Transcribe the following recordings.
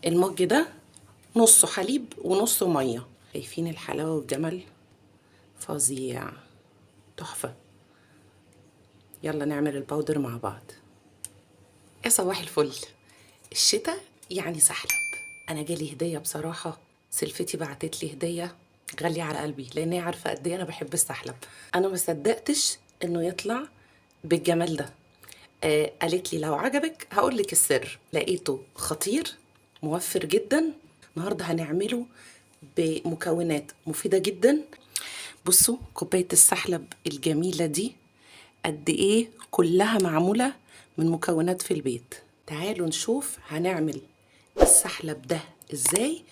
المج ده نصه حليب ونصه ميه. شايفين الحلاوه والجمال؟ فظيع، تحفه. يلا نعمل الباودر مع بعض. يا صباح الفل. الشتاء يعني سحلب. انا جالي هديه بصراحه، سلفتي بعتت لي هديه غاليه على قلبي، لان هي عارفه قد ايه انا بحب السحلب. انا ما صدقتش انه يطلع بالجمال ده. قالت لي لو عجبك هقول لك السر. لقيته خطير، موفر جدا. النهارده هنعمله بمكونات مفيده جدا. بصوا كوبايه السحلب الجميله دي قد ايه كلها معموله من مكونات في البيت. تعالوا نشوف هنعمل السحلب ده ازاي.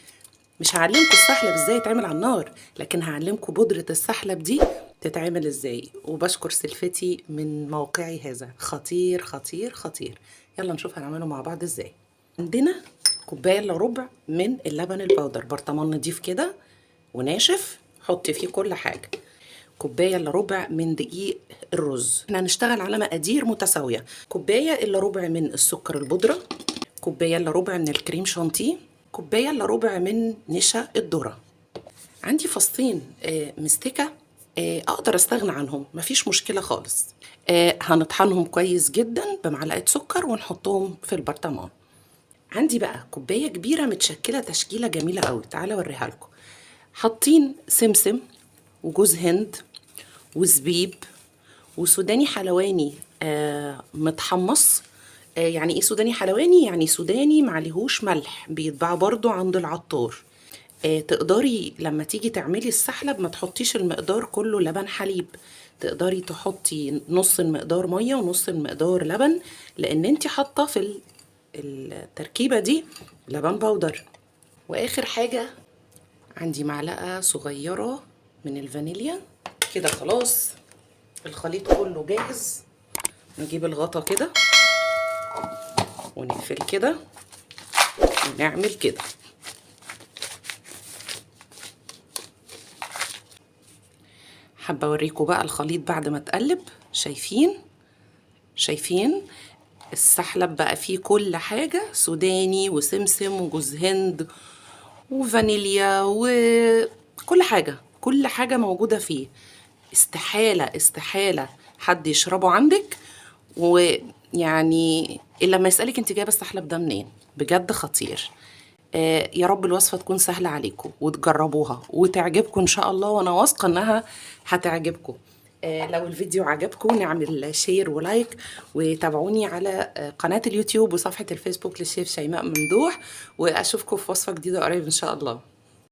مش هعلمكم السحلب ازاي يتعمل على النار، لكن هعلمكم بودرة السحلب دي تتعمل ازاي. وبشكر سلفتي من موقعي هذا، خطير خطير خطير. يلا نشوف هنعمله مع بعض ازاي. عندنا كوبايه الا ربع من اللبن البودر، برطمان نضيف كده وناشف، حطي فيه كل حاجه. كوبايه الا ربع من دقيق الرز. احنا هنشتغل على مقادير متساويه. كوبايه الا ربع من السكر البودره، كوبايه الا ربع من الكريم شانتيه، كوبايه الا ربع من نشا الذره. عندي فصين مستكه، اقدر استغنى عنهم، مفيش مشكله خالص. هنطحنهم كويس جدا بمعلقه سكر ونحطهم في البرطمان. عندي بقى كوبايه كبيره متشكله تشكيله جميله قوي، تعالى اوريها لكم. حاطين سمسم وجوز هند وزبيب وسوداني حلواني متحمص. يعني ايه سوداني حلواني؟ يعني سوداني معلهوش ملح، بيتباع برضو عند العطار. تقدري لما تيجي تعملي السحلب ما تحطيش المقدار كله لبن حليب، تقدري تحطي نص المقدار ميه ونص المقدار لبن، لان انت حاطه في التركيبه دي لبن بودر. واخر حاجه عندي معلقه صغيره من الفانيليا. كده خلاص الخليط كله جاهز. نجيب الغطا كده ونقفل كده ونعمل كده. حابه اوريكم بقى الخليط بعد ما اتقلب. شايفين السحلب بقى فيه كل حاجه، سوداني وسمسم وجوز هند وفانيليا وكل حاجه، كل حاجه موجوده فيه. استحاله حد يشربه عندك ويعني الا لما يسالك انت جايبه السحلب ده منين. بجد خطير. يا رب الوصفه تكون سهله عليكم وتجربوها وتعجبكم ان شاء الله، وانا واثقه انها هتعجبكم. لو الفيديو عجبكم نعمل شير ولايك، وتابعوني على قناه اليوتيوب وصفحه الفيسبوك للشيف شيماء ممدوح، واشوفكم في وصفه جديده قريب ان شاء الله.